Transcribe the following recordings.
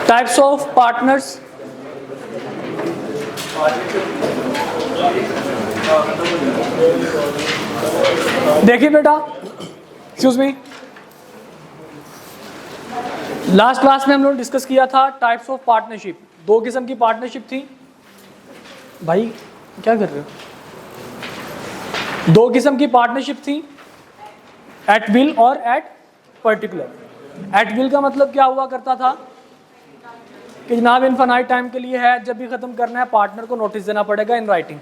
Types of partners. देखिए बेटा, excuse me, last class में हम लोग डिस्कस किया था टाइप्स ऑफ पार्टनरशिप। दो किस्म की पार्टनरशिप थी। भाई क्या कर रहे हो? दो किस्म की पार्टनरशिप थी, एट विल और एट पर्टिकुलर। एट विल का मतलब क्या हुआ करता था कि जनाब इनफाइनाइट टाइम के लिए है, जब भी ख़त्म करना है पार्टनर को नोटिस देना पड़ेगा इन राइटिंग।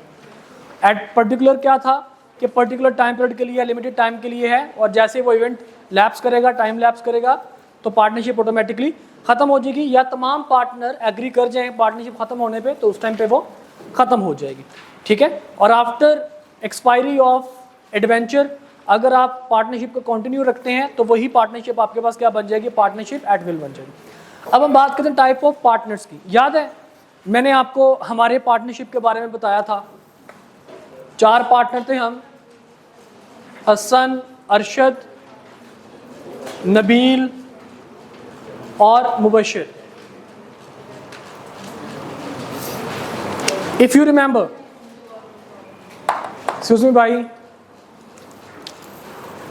एट पर्टिकुलर क्या था कि पर्टिकुलर टाइम पीरियड के लिए, लिमिटेड टाइम के लिए है, और जैसे वो इवेंट लैप्स करेगा, टाइम लैप्स करेगा, तो पार्टनरशिप ऑटोमेटिकली ख़त्म हो जाएगी, या तमाम पार्टनर एग्री कर जाएं पार्टनरशिप ख़त्म होने पे, तो उस टाइम पे वो ख़त्म हो जाएगी। ठीक है। और आफ्टर एक्सपायरी ऑफ एडवेंचर, अगर आप पार्टनरशिप को कंटिन्यू रखते हैं तो वही पार्टनरशिप आपके पास क्या बन जाएगी? पार्टनरशिप एट विल बन जाएगी। अब हम बात करते हैं टाइप ऑफ पार्टनर्स की। याद है मैंने आपको हमारे पार्टनरशिप के बारे में बताया था, 4 पार्टनर थे हम, हसन, अरशद, नबील और Mubashir. If you remember, excuse me भाई,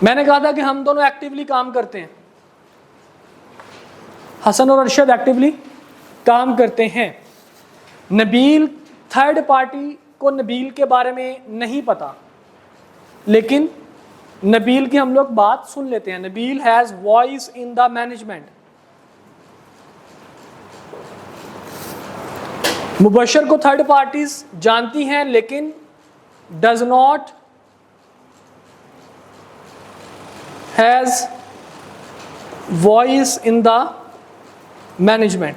मैंने कहा था कि हम दोनों एक्टिवली काम करते हैं, हसन और अरशद एक्टिवली काम करते हैं। नबील, थर्ड पार्टी को नबील के बारे में नहीं पता, लेकिन नबील की हम लोग बात सुन लेते हैं। Nabeel has voice in the management. Mubashar को थर्ड पार्टीज जानती हैं, लेकिन does not has voice in the management.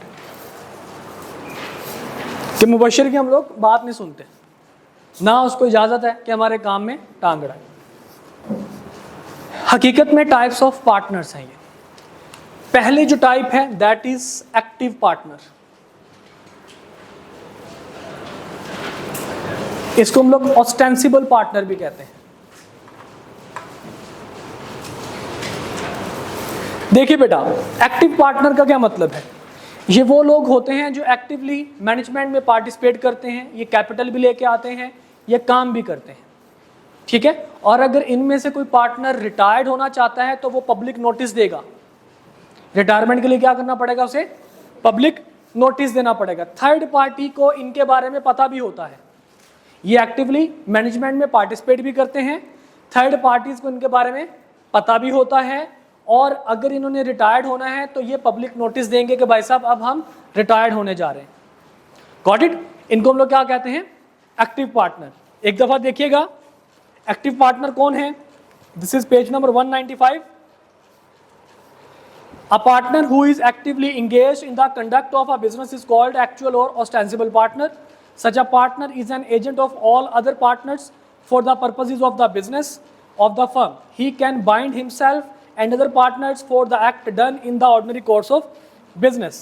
कि मुबशर की हम लोग बात नहीं सुनते, ना उसको इजाजत है कि हमारे काम में टांग अड़ाए। हकीकत में टाइप्स ऑफ पार्टनर्स हैं ये। पहले जो टाइप है दैट इज एक्टिव पार्टनर। इसको हम लोग ऑस्टेंसिबल पार्टनर भी कहते हैं। देखिए बेटा, एक्टिव पार्टनर का क्या मतलब है? ये वो लोग होते हैं जो एक्टिवली मैनेजमेंट में पार्टिसिपेट करते हैं, ये कैपिटल भी लेके आते हैं, ये काम भी करते हैं। ठीक है। और अगर इनमें से कोई पार्टनर रिटायर्ड होना चाहता है तो वो पब्लिक नोटिस देगा। रिटायरमेंट के लिए क्या करना पड़ेगा? उसे पब्लिक नोटिस देना पड़ेगा। थर्ड पार्टी को इनके बारे में पता भी होता है, ये एक्टिवली मैनेजमेंट में पार्टिसिपेट भी करते हैं, थर्ड पार्टीज को इनके बारे में पता भी होता है, और अगर इन्होंने रिटायर्ड होना है तो ये पब्लिक नोटिस देंगे कि भाई साहब अब हम रिटायर्ड होने जा रहे हैं। Got it? इनको हम लोग क्या कहते हैं? Active partner. एक दफा देखिएगा एक्टिव पार्टनर कौन है। This is page number 195। A partner who is actively engaged in the conduct of a business is called actual or ostensible partner. Such a partner is an agent of all other partners for the purposes of the business of the firm. He can bind himself and other partners for the act done in the ordinary course of business.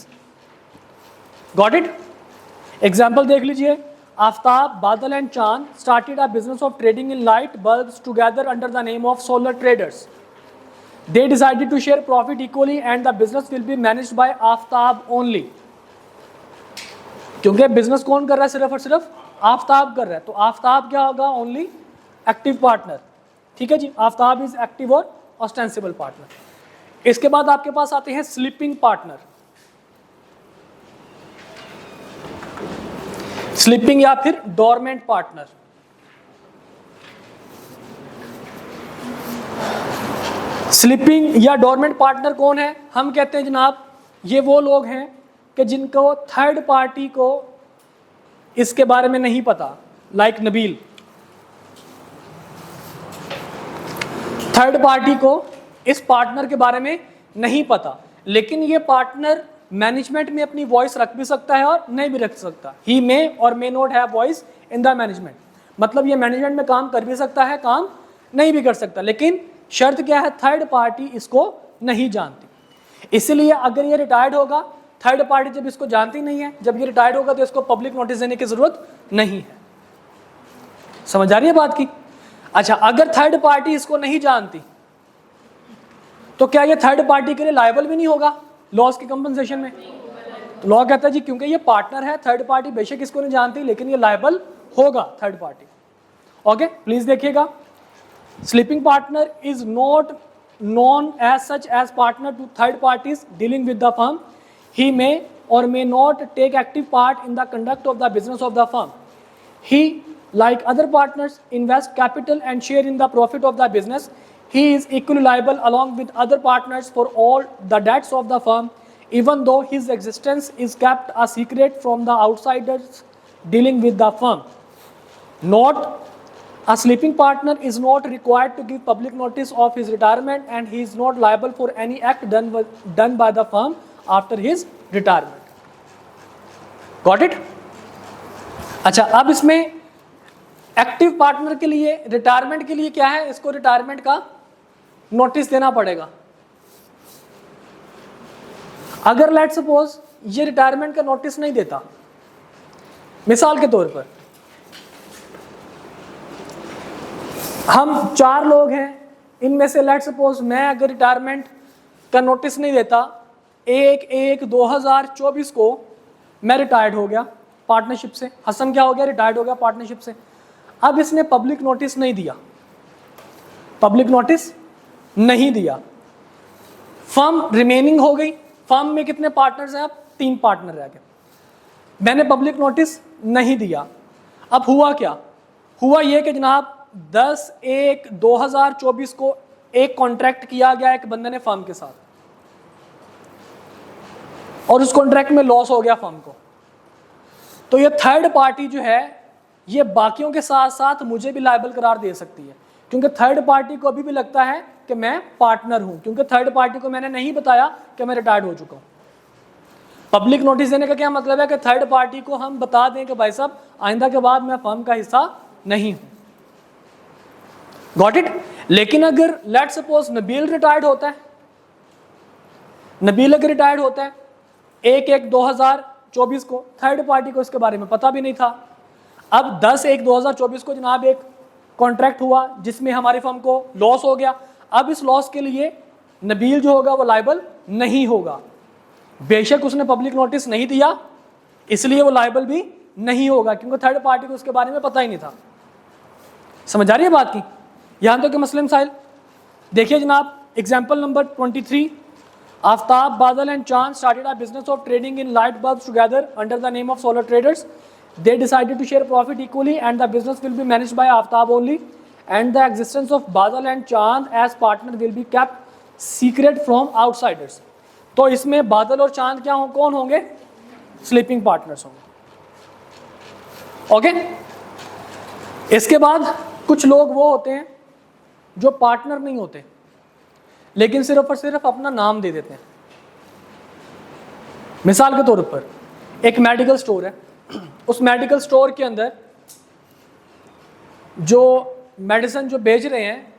Got it? Example देख लीजिए। आफ्ताब, बादल and चांद started a business of trading in light bulbs together under the name of Solar Traders. They decided to share profit equally and the business will be managed by Aftab only. क्योंकि business कौन कर रहा है? सिर्फ और सिर्फ आफ्ताब कर रहा है, तो आफ्ताब क्या होगा? Only active partner. ठीक है जी, आफ्ताब इज एक्टिव और ऑस्टेंसिबल पार्टनर। इसके बाद आपके पास आते हैं स्लीपिंग पार्टनर। स्लीपिंग या फिर डोरमेंट पार्टनर। स्लीपिंग या डोरमेंट पार्टनर कौन है? हम कहते हैं जनाब ये वो लोग हैं कि जिनको थर्ड पार्टी को इसके बारे में नहीं पता। लाइक नबील, थर्ड पार्टी को इस पार्टनर के बारे में नहीं पता, लेकिन ये पार्टनर मैनेजमेंट में अपनी वॉइस रख भी सकता है और नहीं भी रख सकता। ही मे और may not have voice in the management. मतलब ये मैनेजमेंट में काम कर भी सकता है, काम नहीं भी कर सकता, लेकिन शर्त क्या है? थर्ड पार्टी इसको नहीं जानती। इसलिए अगर ये रिटायर्ड होगा, थर्ड पार्टी जब इसको जानती नहीं है, जब ये रिटायर्ड होगा तो इसको पब्लिक नोटिस देने की जरूरत नहीं है। समझ आ रही है बात की? अच्छा, अगर थर्ड पार्टी इसको नहीं जानती तो क्या ये थर्ड पार्टी के लिए लायबल भी नहीं होगा लॉस की कंपनसेशन में? तो लॉ कहता है जी क्योंकि ये पार्टनर है, थर्ड पार्टी बेशक इसको नहीं जानती लेकिन ये लायबल होगा थर्ड पार्टी। ओके, प्लीज देखिएगा, sleeping partner is not known as such as partner to third parties dealing with the firm. He may or may not take active part in the conduct of the business of the firm. He, like other partners, invest capital and share in the profit of the business. He is equally liable along with other partners for all the debts of the firm, even though his existence is kept a secret from the outsiders dealing with the firm. Note: a sleeping partner is not required to give public notice of his retirement and he is not liable for any act done by the firm after his retirement. Got it? अच्छा, अब इसमें active partner के लिए retirement के लिए क्या है, इसको रिटायरमेंट का नोटिस देना पड़ेगा। अगर लेट सपोज ये रिटायरमेंट का नोटिस नहीं देता, मिसाल के तौर पर हम 4 लोग हैं, इनमें से लेट सपोज मैं अगर रिटायरमेंट का नोटिस नहीं देता, 1/1/2024 को मैं रिटायर्ड हो गया पार्टनरशिप से, हसन क्या हो गया, रिटायर्ड हो गया पार्टनरशिप से। अब इसने पब्लिक नोटिस नहीं दिया, पब्लिक नोटिस नहीं दिया, फर्म रिमेनिंग हो गई। फर्म में कितने पार्टनर्स हैं, अब 3 पार्टनर रह गए। मैंने पब्लिक नोटिस नहीं दिया, अब हुआ क्या, हुआ ये कि जनाब 10/1/2024 को एक कॉन्ट्रैक्ट किया गया एक बंदे ने फर्म के साथ, और उस कॉन्ट्रैक्ट में लॉस हो गया फर्म को। तो ये थर्ड पार्टी जो है ये बाकियों के साथ साथ मुझे भी लायबल करार दे सकती है, क्योंकि थर्ड पार्टी को अभी भी लगता है कि मैं पार्टनर हूं, क्योंकि थर्ड पार्टी को मैंने नहीं बताया कि मैं रिटायर्ड हो चुका हूं। पब्लिक नोटिस देने का क्या मतलब है कि थर्ड पार्टी को हम बता दें कि भाई साहब आइंदा के बाद मैं फर्म का हिस्सा नहीं हूं। Got it? लेकिन अगर लेट सपोज नबील रिटायर्ड होता है, नबील अगर रिटायर्ड होता है 1/1/2024 को, थर्ड पार्टी को इसके बारे में पता भी नहीं था। अब 10/1/2024 को जनाब एक कॉन्ट्रैक्ट हुआ जिसमें हमारी फर्म को लॉस हो गया। अब इस लॉस के लिए नबील जो होगा वो लायबल नहीं होगा, बेशक उसने पब्लिक नोटिस नहीं दिया इसलिए वो लायबल भी नहीं होगा, क्योंकि थर्ड पार्टी को उसके बारे में पता ही नहीं था। समझ आ रही है बात की? यहां तक कि मसले मसाइल देखिए जनाब। एग्जाम्पल नंबर 23, आफ्ताब, बादल एंड चांद started a business of trading in light bulbs together under the name of Solar Traders. They decided to share profit equally and the business will be managed by Aftab only and the existence of Badal and Chand as partner will be kept secret from outsiders. तो इसमें बादल और चांद क्या कौन होंगे? Sleeping partners होंगे। Okay, इसके बाद कुछ लोग वो होते हैं जो पार्टनर नहीं होते लेकिन सिर्फ और सिर्फ अपना नाम दे देते हैं। मिसाल के तौर पर एक मेडिकल स्टोर है, उस मेडिकल स्टोर के अंदर जो मेडिसिन जो बेच रहे हैं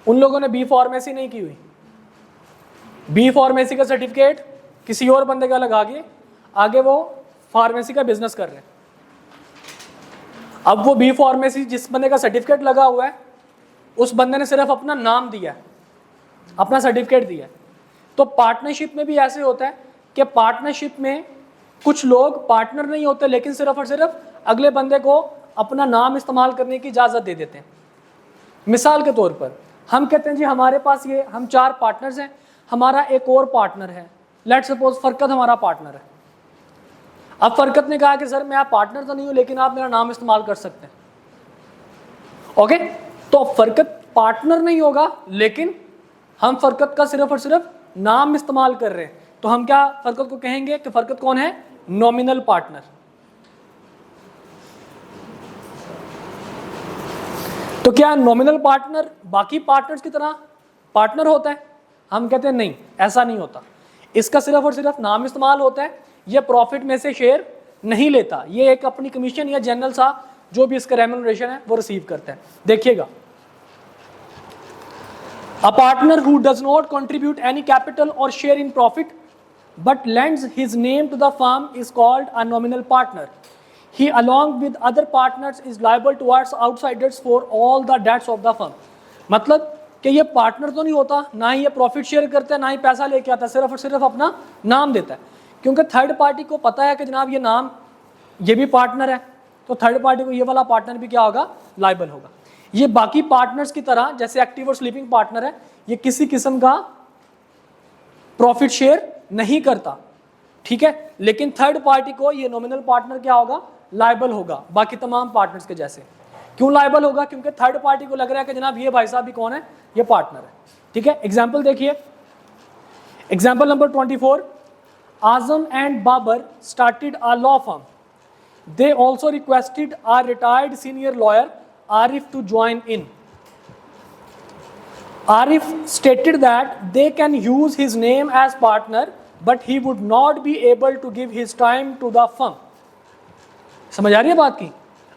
उन लोगों ने बी फार्मेसी नहीं की हुई, बी फार्मेसी का सर्टिफिकेट किसी और बंदे का लगा के आगे वो फार्मेसी का बिजनेस कर रहे हैं। अब वो बी फार्मेसी जिस बंदे का सर्टिफिकेट लगा हुआ है उस बंदे ने सिर्फ अपना नाम दिया है, अपना सर्टिफिकेट दिया है। तो पार्टनरशिप में भी ऐसे होता है कि पार्टनरशिप में कुछ लोग पार्टनर नहीं होते लेकिन सिर्फ और सिर्फ अगले बंदे को अपना नाम इस्तेमाल करने की इजाज़त दे देते हैं। मिसाल के तौर पर हम कहते हैं जी हमारे पास ये हम 4 पार्टनर्स हैं, हमारा एक और पार्टनर है, लेट सपोज फरकत हमारा पार्टनर है। अब फरकत ने कहा कि सर मैं आप पार्टनर तो नहीं हूं लेकिन आप मेरा नाम इस्तेमाल कर सकते हैं। ओके, तो फरकत पार्टनर नहीं होगा लेकिन हम फरकत का सिर्फ और सिर्फ नाम इस्तेमाल कर रहे हैं, तो हम क्या फरकत को कहेंगे कि फरकत कौन है? Nominal partner. तो क्या नॉमिनल पार्टनर बाकी पार्टनर्स की तरह पार्टनर होता है? हम कहते हैं नहीं, ऐसा नहीं होता। इसका सिर्फ और सिर्फ नाम इस्तेमाल होता है, ये प्रॉफिट में से शेयर नहीं लेता, ये एक अपनी कमीशन या जनरल सा जो भी इसका रेम्यूनरेशन है वो रिसीव करता है। देखिएगा, a partner who does not contribute any capital or share in profit but lends his name to the firm is called a nominal partner. He along with other partners is liable towards outsiders for all the debts of the firm. मतलब कि ये partner तो नहीं होता, ना ही ये profit share करता है, ना ही पैसा लेके आता है, सिर्फ और सिर्फ अपना नाम देता है। क्योंकि थर्ड पार्टी को पता है कि जनाब ये नाम, ये भी पार्टनर है, तो थर्ड पार्टी को ये वाला पार्टनर भी क्या होगा, लायबल होगा। ये बाकी पार्टनर्स की तरह जैसे एक्टिव और स्लीपिंग पार्टनर है, ये किसी किस्म का प्रॉफिट शेयर नहीं करता, ठीक है, लेकिन थर्ड पार्टी को ये नॉमिनल पार्टनर क्या होगा, लायबल होगा बाकी तमाम पार्टनर्स के जैसे। क्यों लायबल होगा, क्योंकि थर्ड पार्टी को लग रहा है कि जनाब ये भाई साहब भी कौन है, ये पार्टनर है, ठीक है। एग्जाम्पल देखिए, example number 24, Azam and Babar started a law firm, they also requested a retired senior lawyer Arif to join in. Arif stated that they can use his name as partner but he would not be able to give his time to the firm. समझ आ रही है बात की।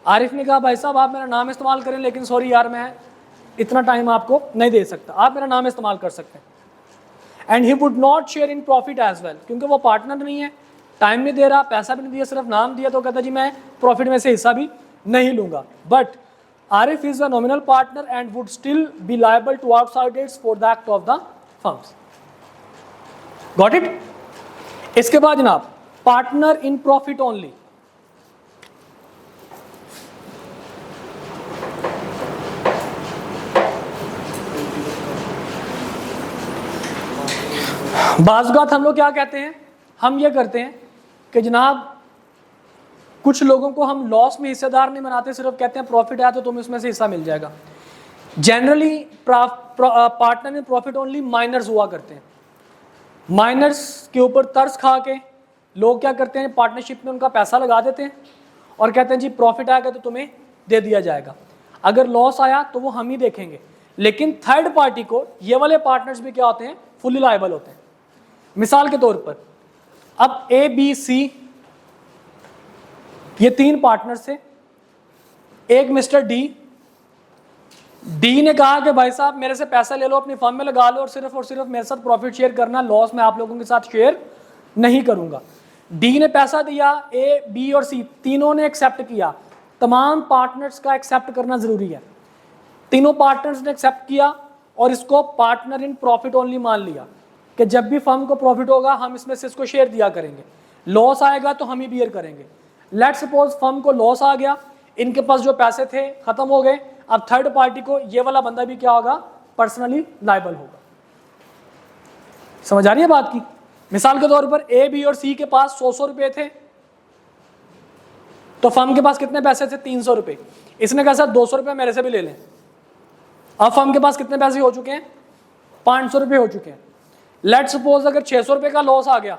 आरिफ ने कहा भाई साहब आप मेरा नाम इस्तेमाल करें, लेकिन सॉरी यार मैं इतना टाइम आपको नहीं दे सकता, आप मेरा नाम इस्तेमाल कर सकते हैं। And he would not share in profit as well, क्योंकि वो पार्टनर नहीं है, टाइम नहीं दे रहा, पैसा भी नहीं दिया, सिर्फ नाम दिया, तो कहता जी मैं प्रॉफिट में से हिस्सा भी नहीं लूंगा। But Arif is a nominal partner and would still be liable to outsiders for the act of the firms. Got it. इसके बाद जनाब पार्टनर इन प्रॉफिट ओनली। बाज़ हम लोग क्या कहते हैं, हम ये करते हैं कि जनाब कुछ लोगों को हम लॉस में हिस्सेदार नहीं बनाते, सिर्फ कहते हैं प्रॉफिट है तो तुम्हें उसमें से हिस्सा मिल जाएगा। Generally partner in profit only minors हुआ करते हैं। माइनर्स के ऊपर तरस खा के लोग क्या करते हैं, पार्टनरशिप में उनका पैसा लगा देते हैं और कहते हैं जी प्रॉफिट आएगा तो तुम्हें दे दिया जाएगा, अगर लॉस आया तो वो हम ही देखेंगे। लेकिन थर्ड पार्टी को ये वाले पार्टनर्स भी क्या होते हैं, फुली लायबल होते हैं। मिसाल के तौर पर अब ए बी सी ये तीन पार्टनर्स थे, एक मिस्टर डी, डी ने कहा कि भाई साहब मेरे से पैसा ले लो, अपनी फर्म में लगा लो और सिर्फ मेरे साथ प्रॉफिट शेयर करना, लॉस में आप लोगों के साथ शेयर नहीं करूंगा। डी ने पैसा दिया, ए बी और सी तीनों ने एक्सेप्ट किया। तमाम पार्टनर्स का एक्सेप्ट करना जरूरी है। तीनों पार्टनर्स ने एक्सेप्ट किया और इसको पार्टनर इन प्रॉफिट ओनली मान लिया कि जब भी फर्म को प्रॉफिट होगा हम इसमें से इसको शेयर दिया करेंगे, लॉस आएगा तो हम ही बियर करेंगे। लेट्स सपोज फर्म को लॉस आ गया, इनके पास जो पैसे थे खत्म हो गए, अब थर्ड पार्टी को ये वाला बंदा भी क्या होगा, पर्सनली लायबल होगा। समझ आ रही है बात की। मिसाल के तौर पर ए बी और सी के पास 100 रुपए थे, तो फर्म के पास कितने पैसे थे, 300 रुपए। इसने कहा सर 200 रुपए मेरे से भी ले लें। अब फर्म के पास कितने पैसे हो चुके हैं, 500 रुपए हो चुके हैं। लेट्स सपोज अगर 600 रुपए का लॉस आ गया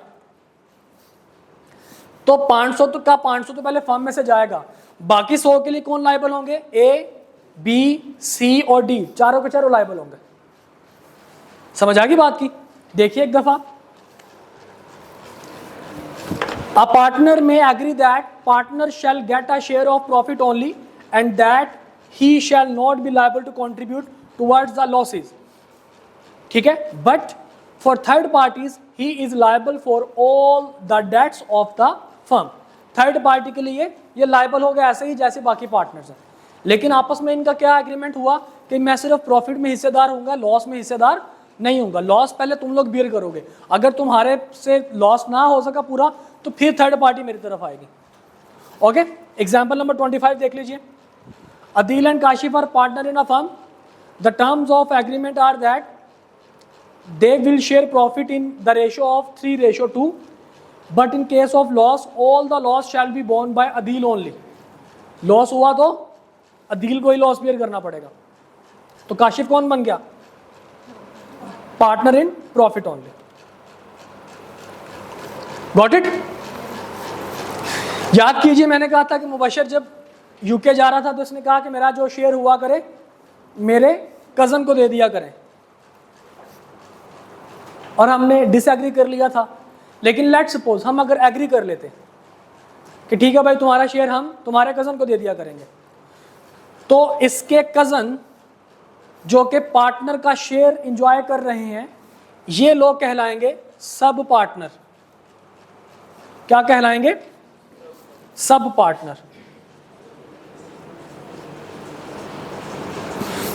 तो 500 तो पहले फर्म में से जाएगा, बाकी 100 के लिए कौन लायबल होंगे, ए बी सी और डी, चारों के चारों लायबल होंगे। समझ आ गई बात की। देखिए एक दफा, a partner may agree that partner shall get a share of profit only and that he shall not be liable to contribute towards the losses, ठीक है। But for third parties he is liable for all the debts of the firm. Third party के लिए ये liable हो गया ऐसे ही जैसे बाकी पार्टनर्स हैं, लेकिन आपस में इनका क्या एग्रीमेंट हुआ कि मैं सिर्फ प्रॉफिट में हिस्सेदार हूंगा, लॉस में हिस्सेदार नहीं हूंगा। लॉस पहले तुम लोग बियर करोगे, अगर तुम्हारे से लॉस ना हो सका पूरा तो फिर थर्ड पार्टी मेरी तरफ आएगी। ओके, एग्जाम्पल नंबर 25 देख लीजिए। Adeel and Kashif are partner in a firm, the terms of agreement are that they will share profit in the ratio of 3:2, but in case of loss all the loss shall be borne by Adil only. Loss हुआ तो अदील को ही loss bear करना पड़ेगा। तो काशिफ कौन बन गया, partner in profit only. Got it. याद कीजिए मैंने कहा था कि मुबशर जब यूके जा रहा था तो इसने कहा कि मेरा जो शेयर हुआ करे मेरे कजन को दे दिया करें, और हमने डिसएग्री कर लिया था। लेकिन लेट्स सपोज हम अगर एग्री कर लेते कि ठीक है भाई तुम्हारा शेयर हम तुम्हारे कज़न को दे दिया करेंगे, तो इसके कज़न जो कि पार्टनर का शेयर इंजॉय कर रहे हैं ये लोग कहलाएंगे सब पार्टनर। क्या कहलाएंगे, सब पार्टनर।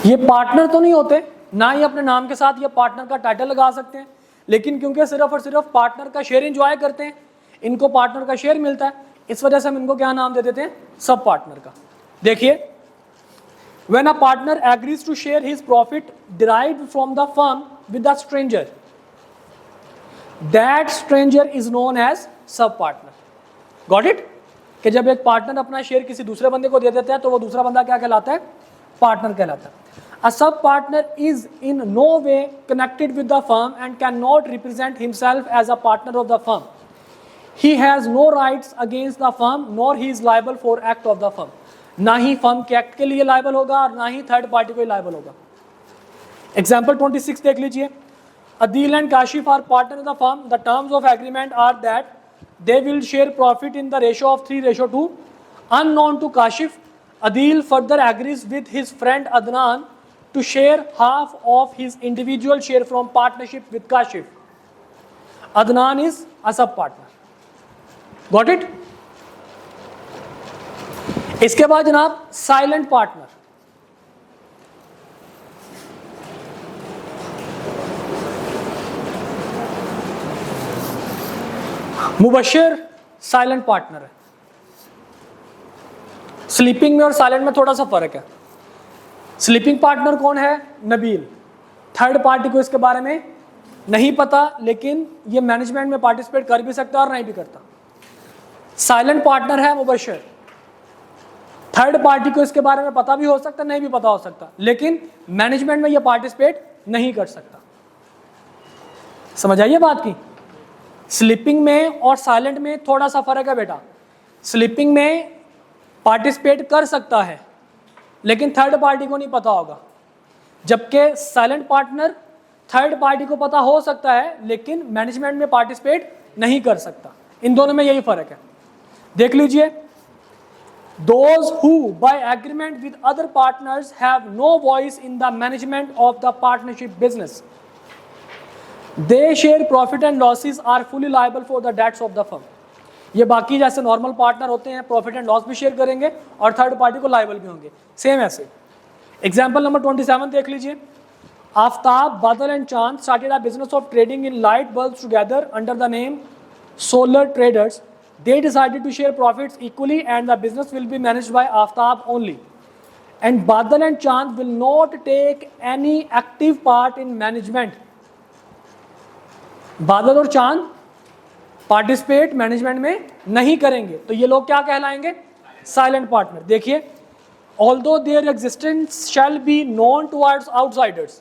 ये पार्टनर तो नहीं होते, ना ही अपने नाम के साथ ये पार्टनर का टाइटल लगा सकते हैं, लेकिन क्योंकि सिर्फ और सिर्फ पार्टनर का शेयर एंजॉय करते हैं इनको पार्टनर का शेयर मिलता है, इस वजह से हम इनको क्या नाम दे देते हैं, सब पार्टनर का। देखिए, when a partner agrees to share his profit derived from the firm with the stranger, that stranger is known as sub partner. Got it? कि जब एक पार्टनर अपना शेयर किसी दूसरे बंदे को दे देता है तो वो दूसरा बंदा क्या कहलाता है, पार्टनर कहलाता है। A sub partner is in no way connected with the firm and cannot represent himself as a partner of the firm. He has no rights against the firm nor he is liable for act of the firm. ना ही firm के act के लिए liable होगा और ना ही third party को liable होगा। Example 26 देख लीजिए। Adil and Kashif are partner in the firm. The terms of agreement are that they will share profit in the ratio of 3:2. Unknown to Kashif, Adil further agrees with his friend Adnan to share half of his individual share from partnership with Kashif. Adnan is a sub partner. Got it? इसके बाद जनाब silent partner. Mubashir silent partner है। Sleeping में और silent में थोड़ा सा फर्क है। स्लीपिंग पार्टनर कौन है, नबील। थर्ड पार्टी को इसके बारे में नहीं पता, लेकिन ये मैनेजमेंट में पार्टिसिपेट कर भी सकता है और नहीं भी करता। साइलेंट पार्टनर है मुबशिर। थर्ड पार्टी को इसके बारे में पता भी हो सकता, नहीं भी पता हो सकता, लेकिन मैनेजमेंट में ये पार्टिसिपेट नहीं कर सकता। समझ आइए बात की? स्लीपिंग में और साइलेंट में थोड़ा सा फर्क है बेटा। स्लीपिंग में पार्टिसिपेट कर सकता है लेकिन थर्ड पार्टी को नहीं पता होगा, जबकि साइलेंट पार्टनर थर्ड पार्टी को पता हो सकता है लेकिन मैनेजमेंट में पार्टिसिपेट नहीं कर सकता। इन दोनों में यही फर्क है। देख लीजिए, those who by agreement with other partners have no voice in the management of the partnership business, they share profit and losses, are fully liable for the debts of the firm. ये बाकी जैसे normal partner होते हैं profit and loss भी share करेंगे और third party को liable भी होंगे, सेम ऐसे। एग्जाम्पल नंबर 27 देख लीजिए। आफ्ताब, बादल एंड चांद started a business of trading in light bulbs together under the name Solar Traders. They decided to share profits equally and the business will be managed by Aftab only. And Badal and Chand will not take any active part in management. बादल और चांद participate management में नहीं करेंगे, तो ये लोग क्या कहलाएंगे, साइलेंट पार्टनर। देखिए, although their existence shall be known towards outsiders,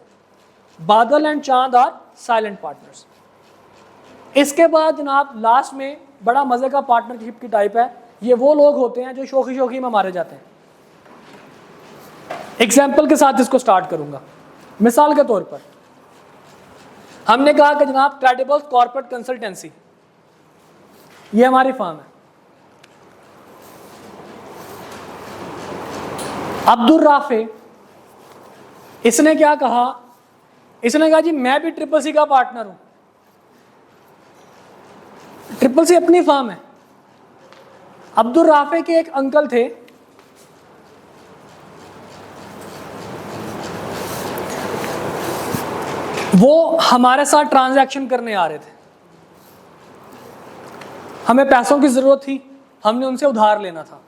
बादल एंड चांद आर साइलेंट पार्टनर्स। इसके बाद जनाब लास्ट में बड़ा मजे का पार्टनरशिप की टाइप है। ये वो लोग होते हैं जो शौकी शौकी में मारे जाते हैं। एग्जाम्पल के साथ इसको स्टार्ट करूंगा। मिसाल के तौर पर हमने कहा कि जनाब क्रेडिबल्स कॉर्पोरेट कंसल्टेंसी, ये हमारी फर्म है। अब्दुल राफे, इसने क्या कहा, इसने कहा जी मैं भी ट्रिपल सी का पार्टनर हूं। ट्रिपल सी अपनी फर्म है। अब्दुल राफे के एक अंकल थे, वो हमारे साथ ट्रांजैक्शन करने आ रहे थे। हमें पैसों की जरूरत थी, हमने उनसे उधार लेना था।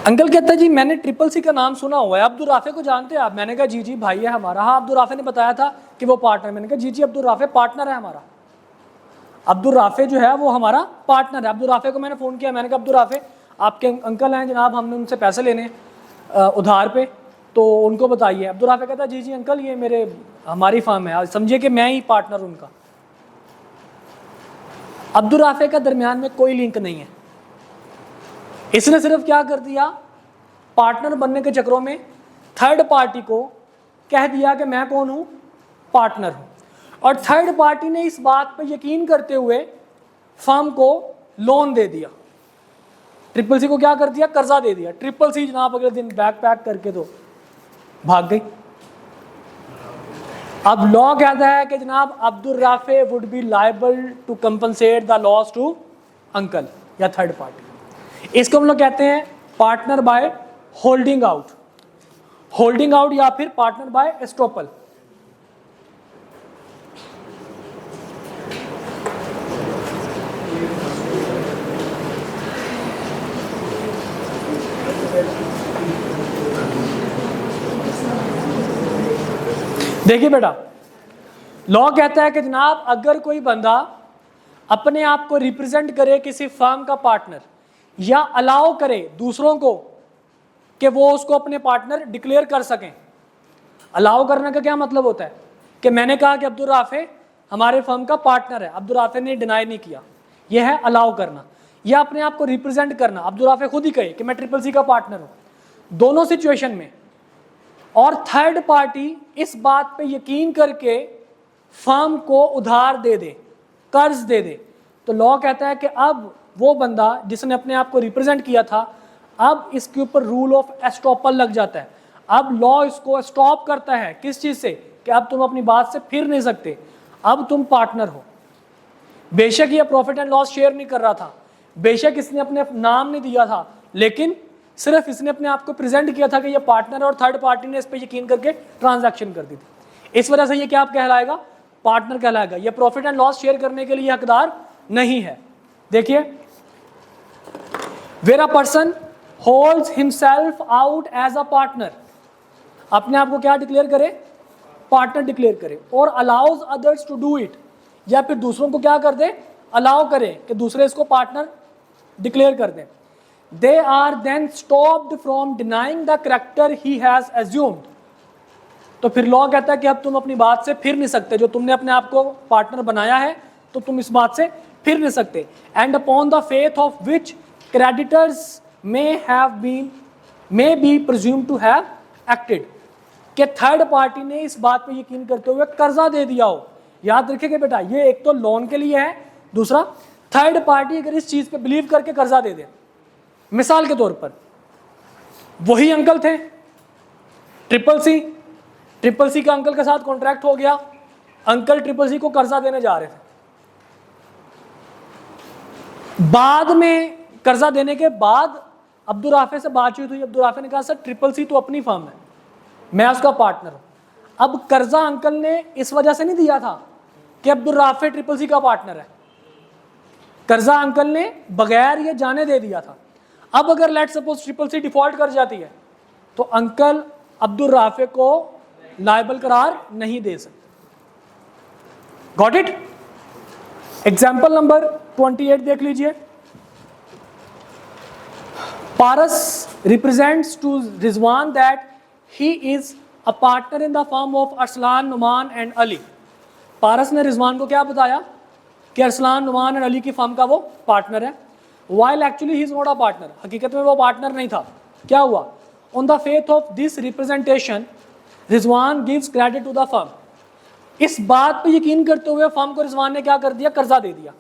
अंकल कहता है जी मैंने ट्रिपल सी का नाम सुना हुआ है, अब्दुल राफे को जानते हैं आप? मैंने कहा जी जी भाई है हमारा। हाँ, अब्दुल राफे ने बताया था कि वो पार्टनर। मैंने कहा जी जी अब्दुल राफे पार्टनर है हमारा। अब्दुल राफे जो है वो हमारा पार्टनर है। अब्दुल राफे को मैंने फ़ोन किया, मैंने कहा अब्दुल राफे आपके अंकल हैं जनाब, हमने उनसे पैसे लेने उधार पे, तो उनको बताइए। अब्दुल राफे कहता जी जी अंकल ये मेरे हमारी फर्म है, समझिए कि मैं ही पार्टनर उनका। अब्दुल राफे का दरमियान में कोई लिंक नहीं है। इसने सिर्फ क्या कर दिया, पार्टनर बनने के चक्रों में थर्ड पार्टी को कह दिया कि मैं कौन हूं, पार्टनर हूं। और थर्ड पार्टी ने इस बात पर यकीन करते हुए फर्म को लोन दे दिया। ट्रिपल सी को क्या कर दिया, कर्जा दे दिया। ट्रिपल सी जनाब अगले दिन बैग पैक करके तो भाग गई। अब लॉ कहता है कि जनाब Abdul Rafay would be liable to compensate the loss to uncle या थर्ड पार्टी। इसको हम लोग कहते हैं partner by holding out, holding out या फिर पार्टनर बाय एस्टोपल। देखिए बेटा, लॉ कहता है कि जनाब अगर कोई बंदा अपने आप को रिप्रेजेंट करे किसी फर्म का पार्टनर, या अलाउ करे दूसरों को कि वो उसको अपने पार्टनर डिक्लेयर कर सकें। अलाउ करने का क्या मतलब होता है कि मैंने कहा कि अब्दुल राफे हमारे फर्म का पार्टनर है, अब्दुल राफे ने डिनाई नहीं किया, यह है अलाउ करना। या अपने आप को रिप्रेजेंट करना, अब्दुल राफे खुद ही कहे कि मैं ट्रिपल सी का पार्टनर हूँ, दोनों सिचुएशन में। और थर्ड पार्टी इस बात पे यकीन करके फर्म को उधार दे दे, कर्ज दे दे, तो लॉ कहता है कि अब वो बंदा जिसने अपने आप को रिप्रेजेंट किया था, अब इसके ऊपर रूल ऑफ एस्टॉपल लग जाता है। अब लॉ इसको स्टॉप करता है, किस चीज़ से, कि अब तुम अपनी बात से फिर नहीं सकते, अब तुम पार्टनर हो। बेशक ये प्रॉफिट एंड लॉस शेयर नहीं कर रहा था, बेशक इसने अपने नाम नहीं दिया था, लेकिन सिर्फ इसने अपने आप को प्रेजेंट किया था कि ये पार्टनर है, और थर्ड पार्टी ने इस पर यकीन करके ट्रांजैक्शन कर दी थी। इस वजह से ये क्या कहलाएगा, पार्टनर कहलाएगा। ये प्रॉफिट एंड लॉस शेयर करने के लिए हकदार नहीं है। देखिए, where a person holds himself out as a partner, अपने आप को क्या डिक्लेयर करे, पार्टनर डिक्लेयर करे, और allows others to do it, या फिर दूसरों को क्या कर दे, अलाउ करे कि दूसरे इसको पार्टनर डिक्लेयर कर दें। They are then stopped from denying the character he has assumed, तो फिर लॉ कहता है कि अब तुम अपनी बात से फिर नहीं सकते, जो तुमने अपने आप को पार्टनर बनाया है तो तुम इस बात से फिर नहीं सकते। And upon the faith of which creditors may be presumed to have acted, कि थर्ड पार्टी ने इस बात पे यकीन करते हुए कर्जा दे दिया हो। याद रखिएगा बेटा, ये एक तो लोन के लिए है, दूसरा थर्ड पार्टी अगर इस चीज पे बिलीव करके कर्जा दे दे। मिसाल के तौर पर वही अंकल थे, ट्रिपल सी का अंकल के साथ कॉन्ट्रैक्ट हो गया, अंकल ट्रिपल सी को कर्जा देने जा रहे थे, बाद में कर्जा देने के बाद अब्दुल राफे से बातचीत हुई, अब्दुल राफे ने कहा सर ट्रिपल सी तो अपनी फर्म है, मैं उसका पार्टनर हूं। अब कर्जा अंकल ने इस वजह से नहीं दिया था कि अब्दुल राफे ट्रिपल सी का पार्टनर है, कर्जा अंकल ने बगैर ये जाने दे दिया था। अब अगर let suppose triple C default कर जाती है तो अंकल अब्दुल राफे को लायबल करार नहीं दे सकते। Got it? एग्जाम्पल नंबर 28 देख लीजिए। Paras represents to Rizwan that he is a partner in the firm of Arsalan, Numan and Ali. Paras ने रिजवान को क्या बताया कि अरसलान, नुमान एंड अली की फर्म का वो पार्टनर है, while actually he is not a partner, हकीकत में वो पार्टनर नहीं था। क्या हुआ, on the faith of this representation Rizwan gives credit to the firm, इस बात पे यकीन करते हुए फर्म को रिजवान ने क्या कर दिया, कर्जा दे दिया।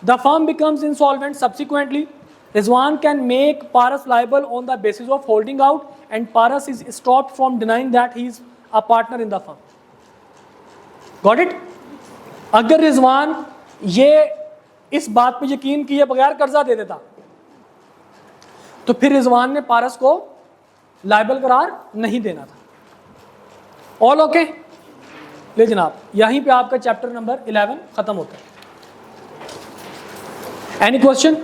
The firm becomes insolvent subsequently, Rizwan can make Paras liable on the basis of holding out, and Paras is stopped from denying that he is a partner in the firm. Got it? अगर रिजवान ये इस बात पे यकीन किए बगैर कर्जा दे देता तो फिर रिजवान ने पारस को लायबल करार नहीं देना था। All okay? ले जनाब, यहीं पे आपका चैप्टर नंबर 11 खत्म होता है। Any question?